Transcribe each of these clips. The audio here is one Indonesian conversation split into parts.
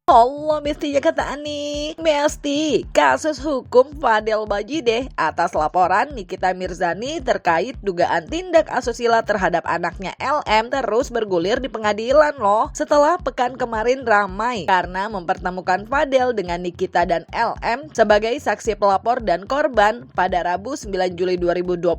Allah, Besti kata Ani. Besti, kasus hukum Fadel Bajideh atas laporan Nikita Mirzani terkait dugaan tindak asusila terhadap anaknya LM terus bergulir di pengadilan loh. Setelah pekan kemarin ramai karena mempertemukan Fadel dengan Nikita dan LM sebagai saksi pelapor dan korban, pada Rabu 9 Juli 2025,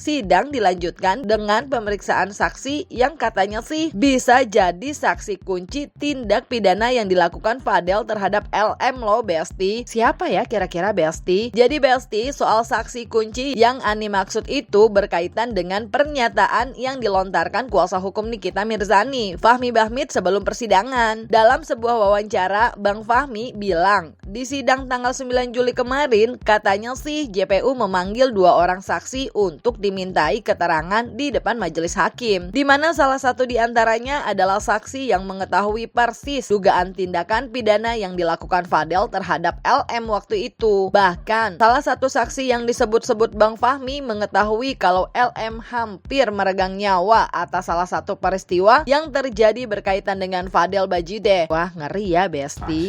sidang dilanjutkan dengan pemeriksaan saksi yang katanya sih bisa jadi saksi kunci tindak pidana yang dilakukan Fadel terhadap LM loh Besti. Siapa ya kira-kira Besti? Jadi Besti, soal saksi kunci yang Ani maksud itu berkaitan dengan pernyataan yang dilontarkan kuasa hukum Nikita Mirzani, Fahmi Bahmid, sebelum persidangan. Dalam sebuah wawancara, Bang Fahmi bilang, di sidang tanggal 9 Juli kemarin katanya sih JPU memanggil 2 orang saksi untuk dimintai keterangan di depan majelis hakim, di mana salah satu di antaranya adalah saksi yang mengetahui persis dugaan tindakan pidana yang dilakukan Fadel terhadap LM waktu itu. Bahkan salah satu saksi yang disebut-sebut Bang Fahmi mengetahui kalau LM hampir meregang nyawa atas salah satu peristiwa yang terjadi berkaitan dengan Fadel Bajideh. Wah, ngeri ya Besti.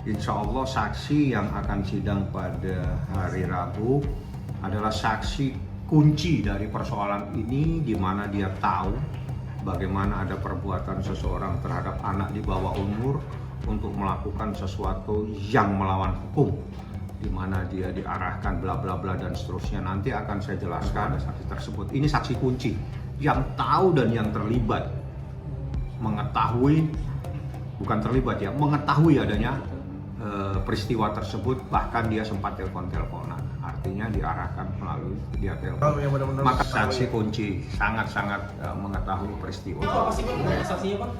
Insya Allah saksi yang akan sidang pada hari Rabu adalah saksi kunci dari persoalan ini, di mana dia tahu bagaimana ada perbuatan seseorang terhadap anak di bawah umur untuk melakukan sesuatu yang melawan hukum, di mana dia diarahkan bla bla bla dan seterusnya. Nanti akan saya jelaskan saksi tersebut. Ini saksi kunci yang tahu dan yang terlibat, mengetahui, bukan terlibat ya, mengetahui adanya peristiwa tersebut, bahkan dia sempat telepon-teleponan, artinya diarahkan melalui dia telepon. Maka saksi kunci sangat-sangat mengetahui peristiwa. Saksinya Pak?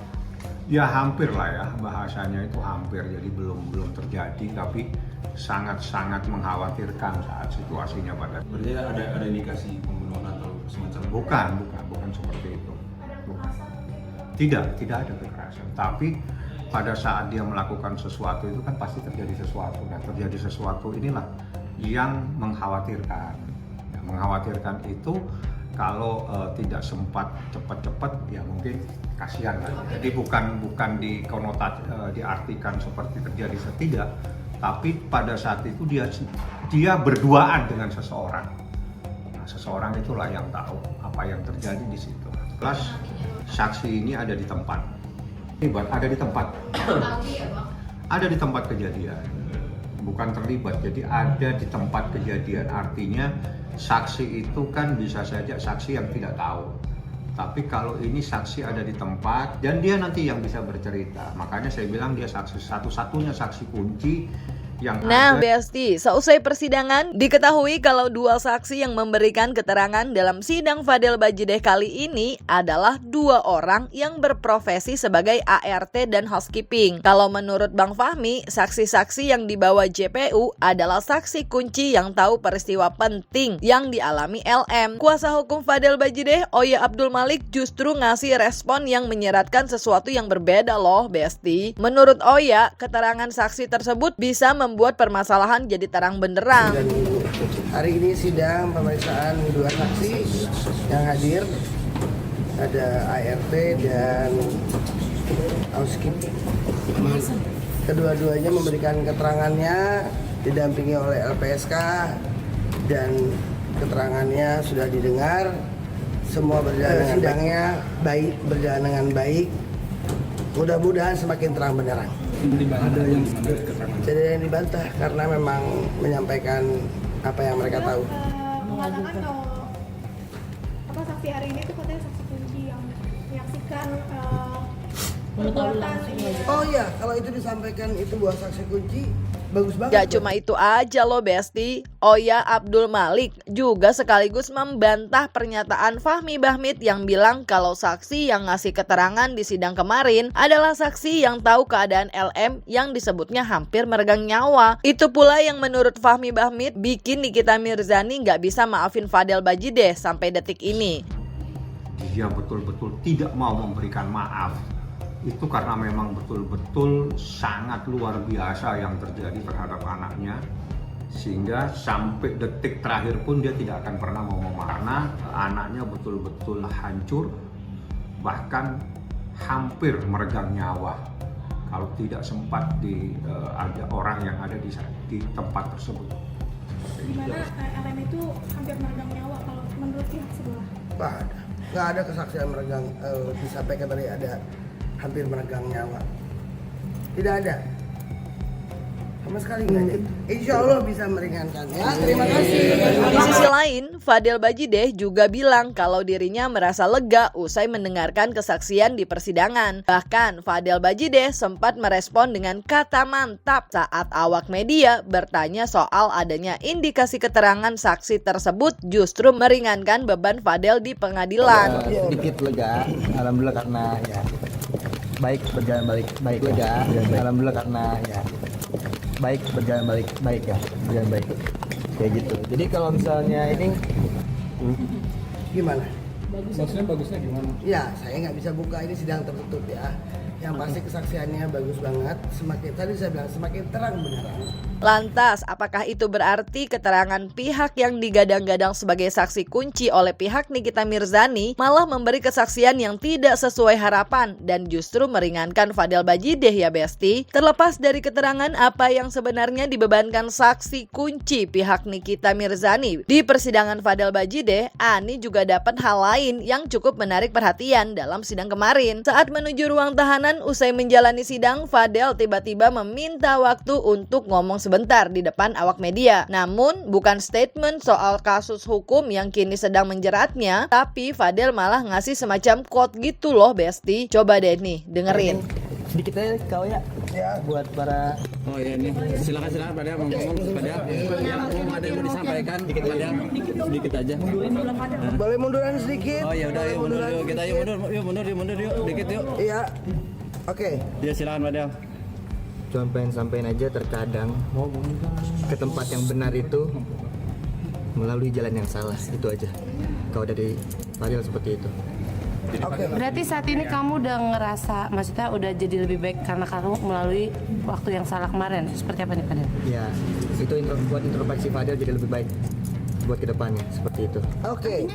Ya hampir lah ya, bahasanya itu hampir, jadi belum terjadi, tapi sangat-sangat mengkhawatirkan saat situasinya pada. Berarti ada indikasi pembunuhan atau semacam? Bukan seperti itu. Bukan. Tidak ada kekerasan, tapi pada saat dia melakukan sesuatu itu kan pasti terjadi sesuatu. Nah, terjadi sesuatu inilah yang mengkhawatirkan. Ya, mengkhawatirkan itu kalau tidak sempat cepat-cepat ya mungkin kasihan lah. Jadi bukan diartikan seperti terjadi tidak, tapi pada saat itu dia berduaan dengan seseorang. Nah, seseorang itulah yang tahu apa yang terjadi di situ. Plus saksi ini ada di tempat. Ada di tempat. Ada di tempat kejadian. Bukan terlibat, jadi ada di tempat kejadian. Artinya saksi itu kan bisa saja saksi yang tidak tahu. Tapi kalau ini saksi ada di tempat dan dia nanti yang bisa bercerita. Makanya saya bilang dia saksi satu-satunya saksi kunci yang Nah, ada. Besti, seusai persidangan diketahui kalau 2 saksi yang memberikan keterangan dalam sidang Fadel Bajideh kali ini adalah 2 orang yang berprofesi sebagai ART dan housekeeping. Kalau menurut Bang Fahmi, saksi-saksi yang dibawa JPU adalah saksi kunci yang tahu peristiwa penting yang dialami LM. Kuasa hukum Fadel Bajideh, Oya Abdul Malik, justru ngasih respon yang menyeratkan sesuatu yang berbeda loh, Besti. Menurut Oya, keterangan saksi tersebut bisa membuat permasalahan jadi terang benderang. Dan hari ini sidang pemeriksaan 2 saksi yang hadir, ada ART dan housekeeping. Kedua-duanya memberikan keterangannya didampingi oleh LPSK dan keterangannya sudah didengar. Semua berjalan sidangnya baik, berjalan dengan baik. Mudah-mudahan semakin terang benderang. Ada yang keterangan? Jadi yang dibantah karena memang menyampaikan apa yang mereka tahu. Mengatakan kalau saksi hari ini itu katanya saksi kunci yang menyaksikan perbuatan ini. Oh iya, kalau itu disampaikan itu buat saksi kunci, bagus banget. Gak cuma itu aja loh Besti, Oya Abdul Malik juga sekaligus membantah pernyataan Fahmi Bahmid yang bilang kalau saksi yang ngasih keterangan di sidang kemarin adalah saksi yang tahu keadaan LM yang disebutnya hampir meregang nyawa. Itu pula yang menurut Fahmi Bahmid bikin Nikita Mirzani gak bisa maafin Fadel Bajideh sampai detik ini. Dia betul-betul tidak mau memberikan maaf. Itu karena memang betul-betul sangat luar biasa yang terjadi terhadap anaknya, sehingga sampai detik terakhir pun dia tidak akan pernah mau memaafkan. Anaknya betul-betul hancur, bahkan hampir meregang nyawa kalau tidak sempat ada orang yang ada di tempat tersebut. Gimana LM itu hampir meregang nyawa kalau menurut pihak sebelah? Nggak ada kesaksian meregang, disampaikan tadi ada hampir meregang nyawa. Tidak ada. Sama sekali nggak ada. Insya Allah bisa meringankan ya. Terima kasih. Di sisi lain, Fadel Bajideh juga bilang kalau dirinya merasa lega usai mendengarkan kesaksian di persidangan. Bahkan Fadel Bajideh sempat merespon dengan kata mantap saat awak media bertanya soal adanya indikasi keterangan saksi tersebut justru meringankan beban Fadel di pengadilan. Sedikit lega, alhamdulillah karena ya baik berjalan baik lega, alhamdulillah karena ya baik berjalan baik ya, berjalan baik kayak gitu. Jadi kalau misalnya ini Gimana? Bagusnya gimana? Ya, saya nggak bisa buka, ini sidang tertutup ya. Yang pasti kesaksiannya bagus banget. Tadi saya bilang semakin terang beneran. Lantas, apakah itu berarti keterangan pihak yang digadang-gadang sebagai saksi kunci oleh pihak Nikita Mirzani malah memberi kesaksian yang tidak sesuai harapan dan justru meringankan Fadel Bajideh ya Besti? Terlepas dari keterangan apa yang sebenarnya dibebankan saksi kunci pihak Nikita Mirzani di persidangan Fadel Bajideh, Ani juga dapat hal lain yang cukup menarik perhatian dalam sidang kemarin. Saat menuju ruang tahanan usai menjalani sidang, Fadel tiba-tiba meminta waktu untuk ngomong sebentar di depan awak media. Namun bukan statement soal kasus hukum yang kini sedang menjeratnya, tapi Fadel malah ngasih semacam quote gitu loh Besti. Coba deh nih dengerin. sedikit aja kau ya buat para Oh iya nih, silakan pada ngomong pada ada yang mau disampaikan sedikit aja. Boleh munduran sedikit? Oh ya udah yuk mundur yuk kita yuk mundur yuk dikit yuk. Iya. Oke. Ya silakan Padel. cuma pengen sampein aja terkadang ke tempat yang benar itu melalui jalan yang salah, itu aja. Kalau dari Fadel seperti itu. Oke. Berarti saat ini kamu udah ngerasa, maksudnya udah jadi lebih baik karena kamu melalui waktu yang salah kemarin. Seperti apa nih Fadel? Ya, itu buat introspeksi Fadel jadi lebih baik buat kedepannya, seperti itu. Oke.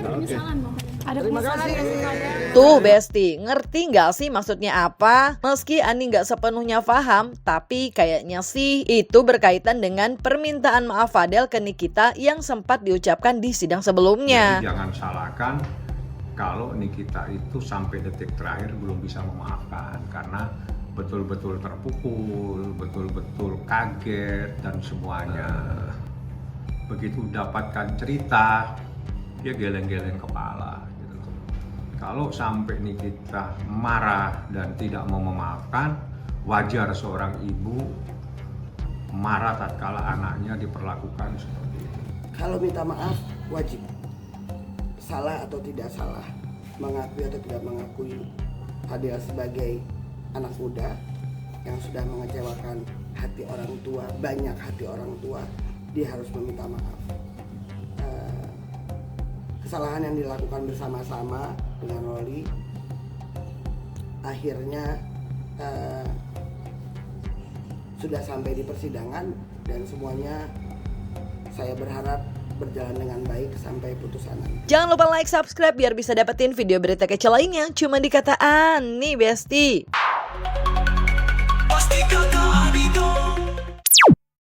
Ada penyesalan ya sih Fadel? Tuh Besti, ngerti nggak sih maksudnya apa? Meski Ani nggak sepenuhnya paham, tapi kayaknya sih itu berkaitan dengan permintaan maaf Fadel ke Nikita yang sempat diucapkan di sidang sebelumnya. Jadi jangan salahkan kalau Nikita itu sampai detik terakhir belum bisa memaafkan karena betul-betul terpukul, betul-betul kaget dan semuanya. Begitu dapatkan cerita, dia geleng-geleng kepala. Gitu. Kalau sampai Nikita marah dan tidak mau memaafkan, wajar seorang ibu marah tatkala anaknya diperlakukan seperti itu. Kalau minta maaf wajib. Salah atau tidak salah, mengakui atau tidak mengakui, Fadel sebagai anak muda yang sudah mengecewakan hati orang tua, banyak hati orang tua, dia harus meminta maaf. Kesalahan yang dilakukan bersama-sama dengan Loli akhirnya sudah sampai di persidangan dan semuanya saya berharap berjalan dengan baik sampai putusan nanti. Jangan lupa like, subscribe biar bisa dapetin video berita kece lainnya cuma di Kata Ani Besti.